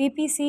PPC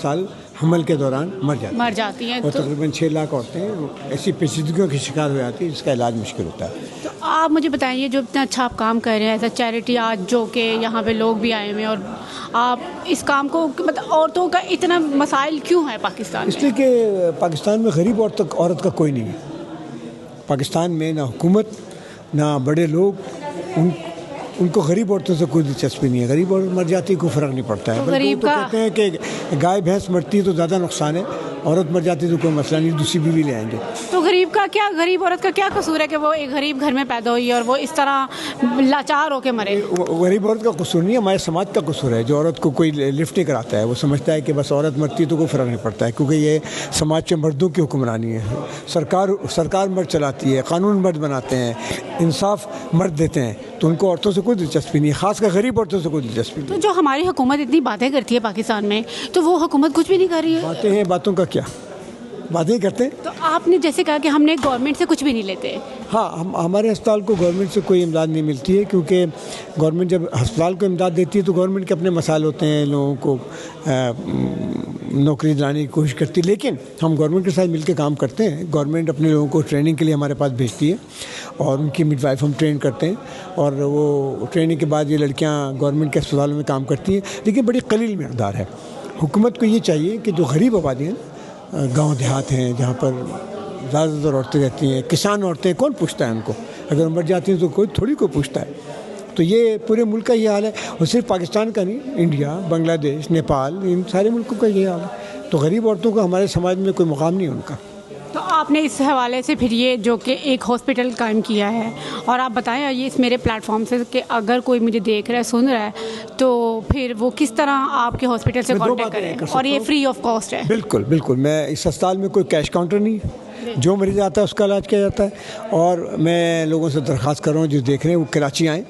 سال حمل کے دوران مر جاتی ہیں تو اور تقریباً 6 لاکھ عورتیں ایسی پیچیدگیوں کی شکار ہو جاتی ہیں جس کا علاج مشکل ہوتا ہے. تو آپ مجھے بتائیے جو اتنا اچھا آپ کام کر رہے ہیں ایز اے چیریٹی آج جو کہ یہاں پہ لوگ بھی آئے ہوئے ہیں اور آپ اس کام کو مطلب عورتوں کا اتنا مسائل کیوں ہے پاکستان اس میں؟ لیے کہ پاکستان میں غریب عورت کا کوئی نہیں ہے. پاکستان میں نہ حکومت نہ بڑے لوگ ان کو غریب عورتوں سے کوئی دلچسپی نہیں ہے. غریب عورت مر جاتی کوئی فرق نہیں پڑتا ہے. تو بلکہ وہ غریب تو کا کہتے ہیں کہ گائے بھینس مرتی ہے تو زیادہ نقصان ہے, عورت مر جاتی تو کوئی مسئلہ نہیں, دوسری بیوی لے آئیں گے. تو غریب عورت کا کیا قصور ہے کہ وہ ایک غریب گھر میں پیدا ہوئی اور وہ اس طرح لاچار ہو کے مرے؟ غریب عورت کا قصور نہیں ہے, ہمارے سماج کا قصور ہے. جو عورت کو کوئی لفٹ نہیں کراتا ہے وہ سمجھتا ہے کہ بس عورت مرتی تو کوئی فرق نہیں پڑتا ہے, کیونکہ یہ سماج کے مردوں کی حکمرانی ہے. سرکار مرد چلاتی ہے, قانون مرد بناتے ہیں, انصاف مرد دیتے ہیں, تو ان کو عورتوں سے کوئی دلچسپی نہیں ہے, خاص کر غریب عورتوں سے کوئی دلچسپی نہیں. تو جو ہماری حکومت اتنی باتیں کرتی ہے پاکستان میں, تو وہ حکومت کچھ بھی نہیں کر رہی ہے. باتیں ہیں, باتوں کا کیا, باتیں کرتے ہیں. تو آپ نے جیسے کہا کہ ہم نے گورنمنٹ سے کچھ بھی نہیں لیتے. ہاں, ہمارے ہسپتال کو گورنمنٹ سے کوئی امداد نہیں ملتی ہے, کیونکہ گورنمنٹ جب ہسپتال کو امداد دیتی ہے تو گورنمنٹ کے اپنے مسائل ہوتے ہیں, لوگوں کو نوکری دلانے کی کوشش کرتی ہے. لیکن ہم گورنمنٹ کے ساتھ مل کے کام کرتے ہیں. گورنمنٹ اپنے لوگوں کو ٹریننگ کے لیے ہمارے پاس بھیجتی ہے اور ان کی مڈ وائف ہم ٹرین کرتے ہیں, اور وہ ٹریننگ کے بعد یہ لڑکیاں گورنمنٹ کے اسپتالوں میں کام کرتی ہیں. لیکن بڑی قلیل مقدار ہے. حکومت کو یہ چاہیے کہ جو غریب آبادی ہیں, گاؤں دیہات ہیں جہاں پر زیادہ تر عورتیں رہتی ہیں, کسان عورتیں, کون پوچھتا ہے ان کو؟ اگر مر جاتی ہیں تو کوئی پوچھتا ہے. تو یہ پورے ملک کا یہ حال ہے, اور صرف پاکستان کا نہیں, انڈیا, بنگلہ دیش, نیپال, ان سارے ملکوں کا یہ حال ہے. تو غریب عورتوں کا ہمارے سماج میں کوئی مقام نہیں ہے ان کا. تو آپ نے اس حوالے سے پھر یہ جو کہ ایک ہاسپٹل قائم کیا ہے, اور آپ بتائیں یہ اس میرے پلیٹ فارم سے کہ اگر کوئی مجھے دیکھ رہا ہے, سن رہا ہے, تو پھر وہ کس طرح آپ کے ہاسپٹل سے کانٹیکٹ کریں, اور یہ فری آف کاسٹ ہے؟ بالکل. میں اس اسپتال میں کوئی کیش کاؤنٹر نہیں, جو مریض آتا ہے اس کا علاج کیا جاتا ہے. اور میں لوگوں سے درخواست کر رہا ہوں جو دیکھ رہے ہیں وہ کراچی آئیں,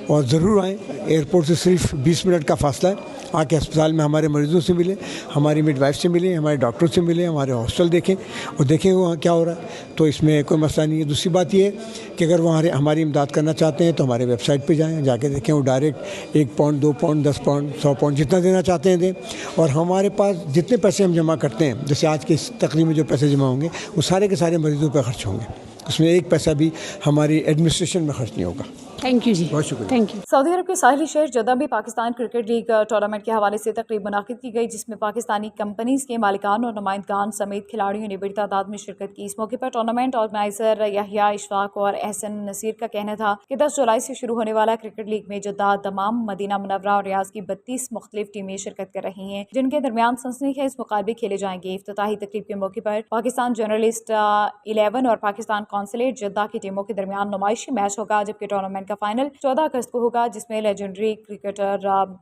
اور ضرور آئیں. ایئرپورٹ سے صرف 20 منٹ کا فاصلہ ہے. آ کے اسپتال میں ہمارے مریضوں سے ملیں, ہماری مڈ وائف سے ملیں, ہمارے ڈاکٹر سے ملیں, ہمارے ہاسپٹل دیکھیں اور دیکھیں وہاں کیا ہو رہا ہے. تو اس میں کوئی مسئلہ نہیں ہے. دوسری بات یہ ہے کہ اگر وہاں ہماری امداد کرنا چاہتے ہیں تو ہمارے ویب سائٹ پہ جائیں, جا کے دیکھیں. وہ direct 1 pound 2 pound 10 pound 100 pound جتنا دینا چاہتے ہیں دیں. اور ہمارے پاس جتنے پیسے ہم جمع کرتے ہیں, جیسے آج کی اس تقریب میں جو پیسے جمع ہوں گے وہ سارے کے سارے مریضوں پہ خرچ ہوں گے. اس میں ایک پیسہ بھی ہماری ایڈمنسٹریشن میں خرچ نہیں ہوگا. تھینک یو جی, بہت شکریہ. Thank you. سعودی عرب کے ساحلی شہر جدہ میں پاکستان کرکٹ لیگ ٹورنامنٹ کے حوالے سے تقریب منعقد کی گئی, جس میں پاکستانی کمپنیز کے مالکان اور نمائندگان سمیت کھلاڑیوں نے بڑی تعداد میں شرکت کی. اس موقع پر ٹورنامنٹ آرگنائزر یحییٰ اشفاق اور احسن نصیر کا کہنا تھا کہ 10 جولائی سے شروع ہونے والا کرکٹ لیگ میں جدہ, دمام, مدینہ منورہ اور ریاض کی 32 مختلف ٹیمیں شرکت کر رہی ہیں, جن کے درمیان سنسنیخیز مقابلے کھیلے جائیں گے. افتتاحی تقریب کے موقع پر پاکستان جرنلسٹ 11 اور پاکستان قونصلیٹ جدہ کی ٹیموں کے درمیان نمائشی میچ ہوگا, جبکہ ٹورنامنٹ کا فائنل 14 اگست کو ہوگا, جس میں لیجنڈری کرکٹر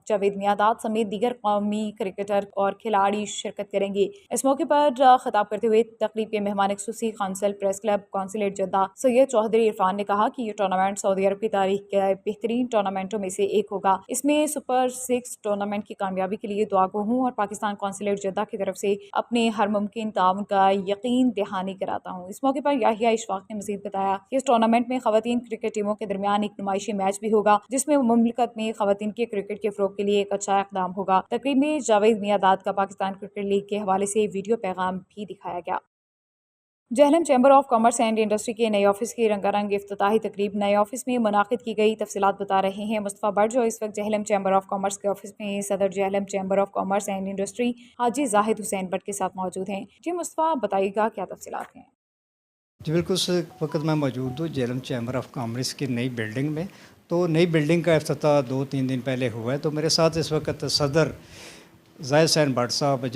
جاوید میانداد سمیت دیگر قومی کرکٹر اور کھلاڑی شرکت کریں گے. اس موقع پر خطاب کرتے ہوئے تقریب کے مہمان خصوصی قونصل پریس کلب قونصلیٹ جدہ سید چوہدری عرفان نے کہا کہ یہ ٹورنامنٹ سعودی عرب کی تاریخ کے بہترین ٹورنامنٹوں میں سے ایک ہوگا. اس میں سپر 6 ٹورنامنٹ کی کامیابی کے لیے دعا گو ہوں اور پاکستان قونصلیٹ جدہ کی طرف سے اپنے ہر ممکن تعاون کا یقین دہانی کراتا ہوں. اس موقع پر یحییٰ اشفاق نے مزید بتایا کہ اس ٹورنامنٹ میں خواتین کرکٹ ٹیموں کے درمیان ایک نمائشی میچ بھی ہوگا, جس میں مملکت میں خواتین کے کرکٹ کے فروغ کے لیے ایک اچھا اقدام ہوگا. تقریب میں جاوید میانداد کا پاکستان کرکٹ لیگ کے حوالے سے ویڈیو پیغام بھی دکھایا گیا. Jhelum chamber of commerce and industry کے نئے آفس کی رنگا رنگ افتتاحی تقریب نئے آفس میں منعقد کی گئی. تفصیلات بتا رہے ہیں مصطفیٰ بٹ, جو اس وقت جہلم چیمبر آف کامرس کے آفس میں صدر Jhelum chamber of commerce and industry Haji Zahid Hussain but کے ساتھ موجود ہیں. جی مصطفیٰ, بتائیے گا کیا تفصیلات ہیں؟ جی بالکل, اس وقت میں موجود ہوں جہلم چیمبر آف کامرس کی نئی بلڈنگ میں. تو نئی بلڈنگ کا افتتاح 2-3 دن پہلے ہوا ہے. تو میرے ساتھ اس وقت صدر زاہد حسین بٹ صاحب,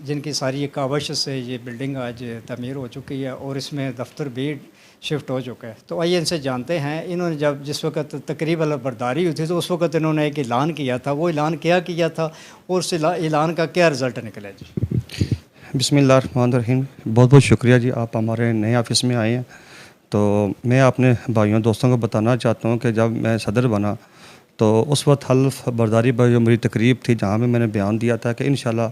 جن کی ساری یہ کاوش سے یہ بلڈنگ آج تعمیر ہو چکی ہے اور اس میں دفتر بھی شفٹ ہو چکا ہے. تو آئیے ان سے جانتے ہیں, انہوں نے جس وقت تقریب برداری ہوئی تھی تو اس وقت انہوں نے ایک اعلان کیا تھا, وہ اعلان کیا تھا اور اس اعلان کا کیا رزلٹ نکلا جی؟ بسم اللہ الرحمن الرحیم. بہت بہت شکریہ جی, آپ ہمارے نئے آفس میں آئے ہیں. تو میں اپنے بھائیوں دوستوں کو بتانا چاہتا ہوں کہ جب میں صدر بنا تو اس وقت حلف برداری پر جو میری تقریب تھی, جہاں میں نے بیان دیا تھا کہ انشاءاللہ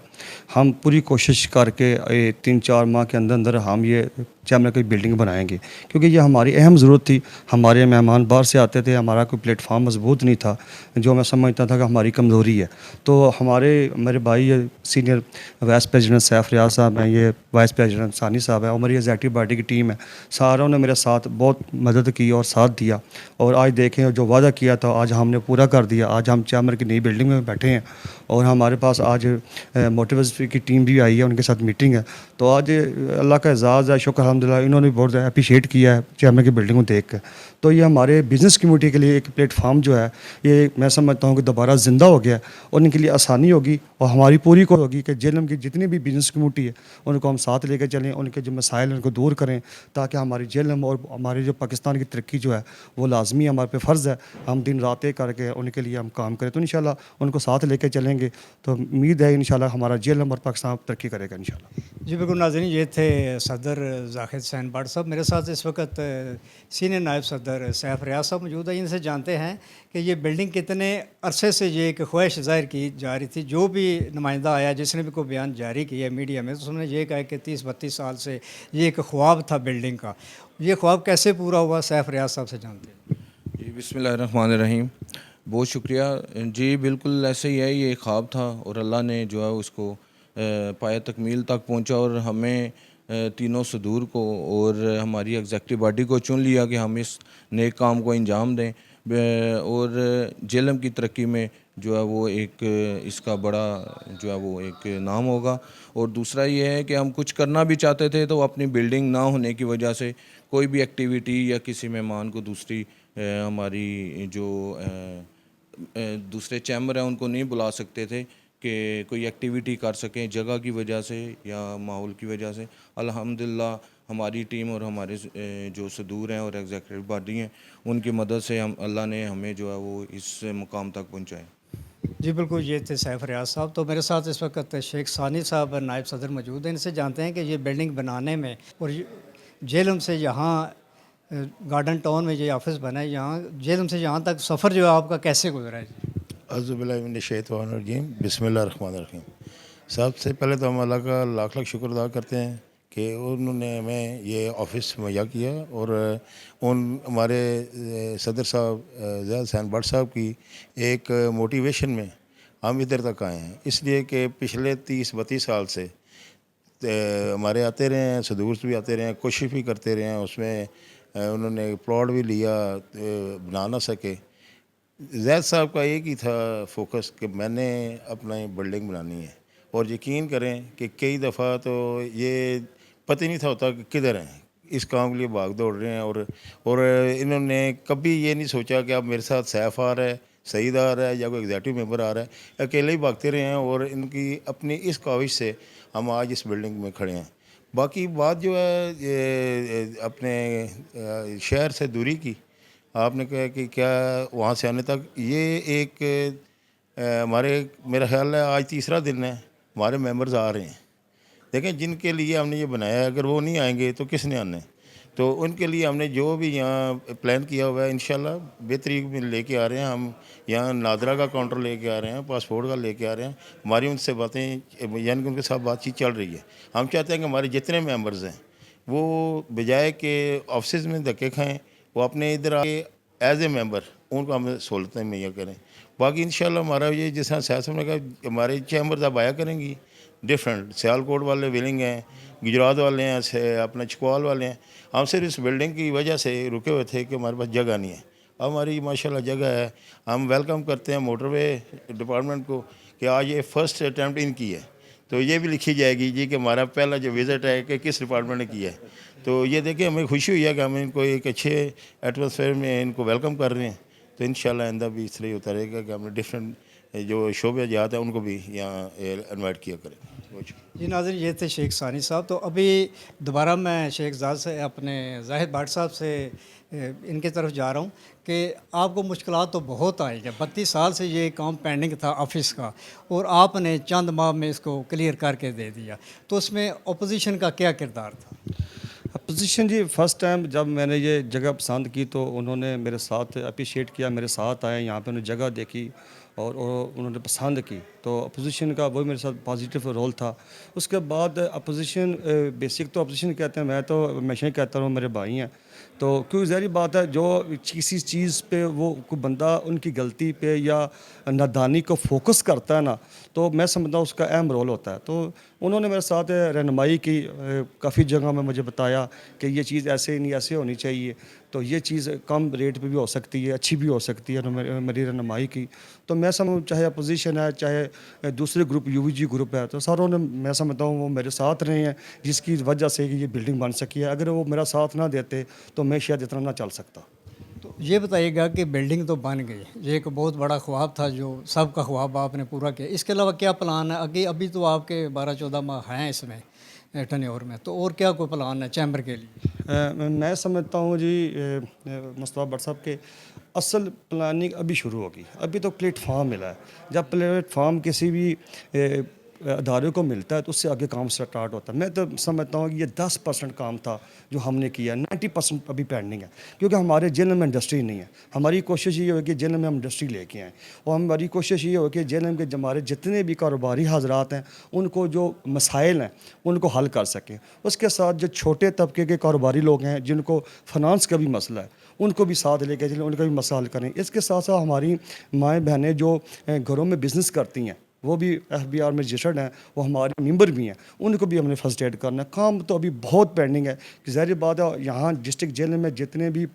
ہم پوری کوشش کر کے 3-4 ماہ کے اندر ہم یہ چیمبر کی بلڈنگ بنائیں گے، کیونکہ یہ ہماری اہم ضرورت تھی. ہمارے مہمان باہر سے آتے تھے، ہمارا کوئی پلیٹ فارم مضبوط نہیں تھا، جو میں سمجھتا تھا کہ ہماری کمزوری ہے. تو میرے بھائی سینئر وائس پریزیڈنٹ سیف ریاض صاحب ہیں، یہ وائس پریزیڈنٹ ثانی صاحب ہیں، اور میری ایگزیکٹو باڈی کی ٹیم ہے، ساروں نے میرے ساتھ بہت مدد کی اور ساتھ دیا. اور آج دیکھیں جو وعدہ کیا تھا آج ہم نے پورا کر دیا. آج ہم چیمبر کی نئی بلڈنگ میں بیٹھے ہیں اور ہمارے پاس آج موٹیوز کی ٹیم بھی آئی ہے، ان کے ساتھ میٹنگ ہے. تو آج اللہ کا اعزاز ہے، شکر الحمدللہ، انہوں نے بہت اپریشیٹ کیا ہے چیمبر کی بلڈنگ کو دیکھ کر. تو یہ ہمارے بزنس کمیونٹی کے لیے ایک پلیٹ فارم جو ہے یہ میں سمجھتا ہوں کہ دوبارہ زندہ ہو گیا اور ان کے لیے آسانی ہوگی اور ہماری پوری کو ہوگی کہ جیلم کی جتنی بھی بزنس کمیونٹی ہے ان کو ہم ساتھ لے کے چلیں، ان کے جو مسائل ہیں ان کو دور کریں، تاکہ ہماری جیلم اور ہماری جو پاکستان کی ترقی جو ہے وہ لازمی ہمارے پہ فرض ہے، ہم دن رات ایک کر کے ان کے لیے ہم کام کریں. تو انشاءاللہ ان کو ساتھ لے کے چلیں گے تو امید ہے انشاءاللہ ہمارا جیلم اور پاکستان ترقی کرے گا انشاءاللہ. جی بالکل ناظرین، یہ تھے صدر زاہد حسین بٹ صاحب. میرے ساتھ اس وقت سینئر نائب صدر سیف ریاض صاحب موجود ہیں. ان سے جانتے ہیں کہ یہ بلڈنگ کتنے عرصے سے یہ ایک خواہش ظاہر کی جا رہی تھی. جو بھی نمائندہ آیا جس نے بھی کوئی بیان جاری کیا ہے میڈیا میں، تو اس نے یہ کہا کہ 30-32 سال سے یہ ایک خواب تھا بلڈنگ کا. یہ خواب کیسے پورا ہوا، سیف ریاض صاحب سے جانتے ہیں. جی بسم اللہ الرحمن الرحیم، بہت شکریہ. جی بالکل ایسے ہی ہے، یہ ایک خواب تھا اور اللہ نے جو ہے اس کو پایہ تکمیل تک پہنچا اور ہمیں تینوں صدور کو اور ہماری ایگزیکٹو باڈی کو چن لیا کہ ہم اس نیک کام کو انجام دیں اور جیلم کی ترقی میں جو ہے وہ ایک اس کا بڑا جو ہے وہ ایک نام ہوگا. اور دوسرا یہ ہے کہ ہم کچھ کرنا بھی چاہتے تھے تو اپنی بلڈنگ نہ ہونے کی وجہ سے کوئی بھی ایکٹیویٹی یا کسی مہمان کو دوسری ہماری جو دوسرے چیمبر ہیں ان کو نہیں بلا سکتے تھے کہ کوئی ایکٹیویٹی کر سکیں جگہ کی وجہ سے یا ماحول کی وجہ سے. الحمدللہ ہماری ٹیم اور ہمارے جو صدور ہیں اور ایگزیکٹو باڈی ہیں ان کی مدد سے اللہ نے ہمیں جو ہے وہ اس مقام تک پہنچائے. جی بالکل، یہ تھے سیف ریاض صاحب. تو میرے ساتھ اس وقت شیخ ثانی صاحب نائب صدر موجود ہیں. ان سے جانتے ہیں کہ یہ بلڈنگ بنانے میں اور جیلم سے یہاں گارڈن ٹاؤن میں یہ آفس بنا ہے، یہاں جیلم سے یہاں تک سفر جو ہے آپ کا کیسے گزرا ہے؟ اعوذ باللہ من الشیطان الرجیم، بسم اللہ الرحمن الرحیم. سب سے پہلے تو ہم اللہ کا لاکھ لاکھ شکر ادا کرتے ہیں کہ انہوں نے ہمیں یہ آفس مہیا کیا اور ہمارے صدر صاحب زاہد حسین بٹ صاحب کی ایک موٹیویشن میں ہم ادھر تک آئے ہیں. اس لیے کہ پچھلے 30-32 سال سے ہمارے آتے رہے ہیں، صدور بھی آتے رہے ہیں، کوشش بھی کرتے رہے ہیں. اس میں انہوں نے پلاٹ بھی لیا، بنا نہ سکے. زید صاحب کا ایک ہی تھا فوکس کہ میں نے اپنا بلڈنگ بنانی ہے. اور یقین کریں کہ کئی دفعہ تو یہ پتہ نہیں تھا ہوتا کہ کدھر ہیں، اس کام کے لیے بھاگ دوڑ رہے ہیں. اور انہوں نے کبھی یہ نہیں سوچا کہ اب میرے ساتھ سیف آ رہا ہے، سعید آ رہا ہے یا کوئی ایگزیکٹو ممبر آ رہا ہے، اکیلے ہی بھاگتے رہے ہیں. اور ان کی اپنی اس کاوش سے ہم آج اس بلڈنگ میں کھڑے ہیں. باقی بات جو ہے یہ اپنے شہر سے دوری کی، آپ نے کہا کہ کیا وہاں سے آنے تک، یہ ایک ہمارے میرا خیال ہے آج تیسرا دن ہے ہمارے ممبرز آ رہے ہیں. دیکھیں جن کے لیے ہم نے یہ بنایا ہے، اگر وہ نہیں آئیں گے تو کس نے آنا ہے؟ تو ان کے لیے ہم نے جو بھی یہاں پلان کیا ہوا ہے انشاءاللہ بہتری میں لے کے آ رہے ہیں. ہم یہاں نادرہ کا کاؤنٹر لے کے آ رہے ہیں، پاسپورٹ کا لے کے آ رہے ہیں. ہماری ان سے باتیں یعنی کہ ان کے ساتھ بات چیت چل رہی ہے. ہم چاہتے ہیں کہ ہمارے جتنے ممبرز ہیں وہ بجائے کہ آفسز میں دھکے کھائیں، وہ اپنے ادھر آ کے ایز اے ممبر ان کو ہم سہولتیں مہیا کریں. باقی انشاءاللہ ہمارا یہ جس طرح سیاست نے کہا ہمارے چیمبرز اب آیا کریں گی ڈفرینٹ. سیالکوٹ والے ویلنگ ہیں، گجرات والے ہیں، اپنا چکوال والے ہیں. ہم صرف اس بلڈنگ کی وجہ سے رکے ہوئے تھے کہ ہمارے پاس جگہ نہیں ہے. اب ہماری ماشاءاللہ جگہ ہے. ہم ویلکم کرتے ہیں موٹر وے ڈپارٹمنٹ کو کہ آج یہ فرسٹ اٹیمپٹ ان کی ہے، تو یہ بھی لکھی جائے گی جی کہ ہمارا پہلا جو وزٹ ہے کہ کس ڈپارٹمنٹ نے کیا ہے. تو یہ دیکھیں ہمیں خوشی ہوئی ہے کہ ہم ان کو ایک اچھے ایٹماسفیئر میں ان کو ویلکم کر رہے ہیں. تو انشاءاللہ آئندہ بھی اس طرح ہوتا رہے گا کہ ہم نے ڈفرینٹ جو شعبے جات ہیں ان کو بھی یہاں انوائٹ کیا کریں. جی ناظرین، یہ تھے شیخ ثانی صاحب. تو ابھی دوبارہ میں شیخ زاد سے اپنے زاہد بٹ صاحب سے ان کی طرف جا رہا ہوں کہ آپ کو مشکلات تو بہت آئی ہے. 32 سال سے یہ کام پینڈنگ تھا آفس کا اور آپ نے چند ماہ میں اس کو کلیئر کر کے دے دیا. تو اس میں اپوزیشن کا کیا کردار تھا؟ اپوزیشن جی فرسٹ ٹائم جب میں نے یہ جگہ پسند کی تو انہوں نے میرے ساتھ اپریشیٹ کیا، میرے ساتھ آئے، یہاں پہ انہوں نے جگہ دیکھی اور انہوں نے پسند کی. تو اپوزیشن کا وہی میرے ساتھ پازیٹیو رول تھا. اس کے بعد اپوزیشن بیسک تو اپوزیشن کہتے ہیں, میں تو ہمیشہ کہتا ہوں میرے بھائی ہیں. تو کیونکہ ظاہری بات ہے جو کسی چیز پہ وہ کوئی بندہ ان کی غلطی پہ یا نادانی کو فوکس کرتا ہے نا, تو میں سمجھتا ہوں اس کا اہم رول ہوتا ہے. تو انہوں نے میرے ساتھ رہنمائی کی, کافی جگہ میں مجھے بتایا کہ یہ چیز ایسے نہیں ایسے ہونی چاہیے, تو یہ چیز کم ریٹ پہ بھی ہو سکتی ہے, اچھی بھی ہو سکتی ہے, میری رہنمائی کی. تو میں چاہے اپوزیشن ہے چاہے دوسرے group U V G group ہے, تو ساروں نے میں سمجھتا ہوں وہ میرے ساتھ رہے ہیں, جس کی وجہ سے یہ بلڈنگ بن سکی ہے. اگر وہ میرا ساتھ نہ دیتے تو میں شاید اتنا نہ چل سکتا. تو یہ بتائیے گا کہ بلڈنگ تو بن گئی, یہ ایک بہت بڑا خواب تھا جو سب کا خواب آپ نے پورا کیا. اس کے علاوہ کیا پلان ہے ابھی تو آپ کے 12-14 ماہ ہیں اس میں ٹینیور میں, تو اور کیا کوئی پلان ہے چیمبر کے لیے؟ میں سمجھتا ہوں جی مصطفیٰ بٹ صاحب کے اصل پلاننگ ابھی شروع ہوگی. ابھی تو پلیٹ فارم ملا ہے. جب پلیٹ فارم کسی بھی ادارے کو ملتا ہے تو اس سے آگے کام سٹارٹ ہوتا ہے. میں تو سمجھتا ہوں کہ یہ 10% کام تھا جو ہم نے کیا, 90% ابھی پینڈنگ ہے, کیونکہ ہمارے جیل میں انڈسٹری نہیں ہے. ہماری کوشش یہ ہو کہ جیل میں ہم انڈسٹری لے کے آئیں, اور ہماری کوشش یہ ہو کہ جیل میں ہمارے جتنے بھی کاروباری حضرات ہیں ان کو جو مسائل ہیں ان کو حل کر سکیں. اس کے ساتھ جو چھوٹے طبقے کے کاروباری لوگ ہیں جن کو فنانس کا بھی مسئلہ ہے ان کو بھی ساتھ لے کے چلیں, ان کا بھی مسئلہ حل کریں. اس کے ساتھ ساتھ ہماری مائیں بہنیں جو گھروں میں بزنس کرتی ہیں وہ بھی FBR میں رجسٹرڈ ہیں, وہ ہمارے ممبر بھی ہیں, ان کو بھی ہم نے فرسٹ ایڈ کرنا ہے. کام تو ابھی بہت پینڈنگ ہے. ظاہر بات ہے یہاں ڈسٹرکٹ جیل میں جتنے بھی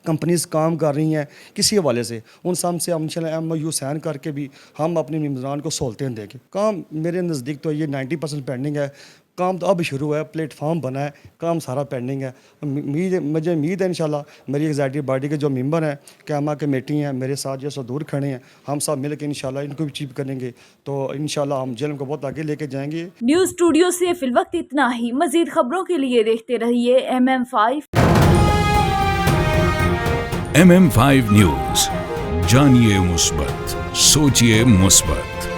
کمپنیز کام کر رہی ہیں کسی حوالے سے, ان سب سے ہم انشاءاللہ MOU سائن کر کے بھی ہم اپنے ممبران کو سہولتیں دیں گے. کام میرے نزدیک تو یہ 90% پینڈنگ ہے. کام تو اب شروع ہے, پلیٹ فارم بنا ہے, کام سارا پینڈنگ ہے. مجھے امید ہے انشاءاللہ میری ایگزیکٹو باڈی کے جو ممبر ہیں, قیامہ کمیٹی ہیں, میرے ساتھ جو صدور کھڑے ہیں, ہم سب مل کے انشاءاللہ ان کو بھی چیپ کریں گے. تو انشاءاللہ ہم جیل کو بہت آگے لے کے جائیں گے. نیوز اسٹوڈیو سے فی الوقت اتنا ہی. مزید خبروں کے لیے دیکھتے رہیے MM5. MM5 نیوز, جانیے مثبت, سوچیے مثبت.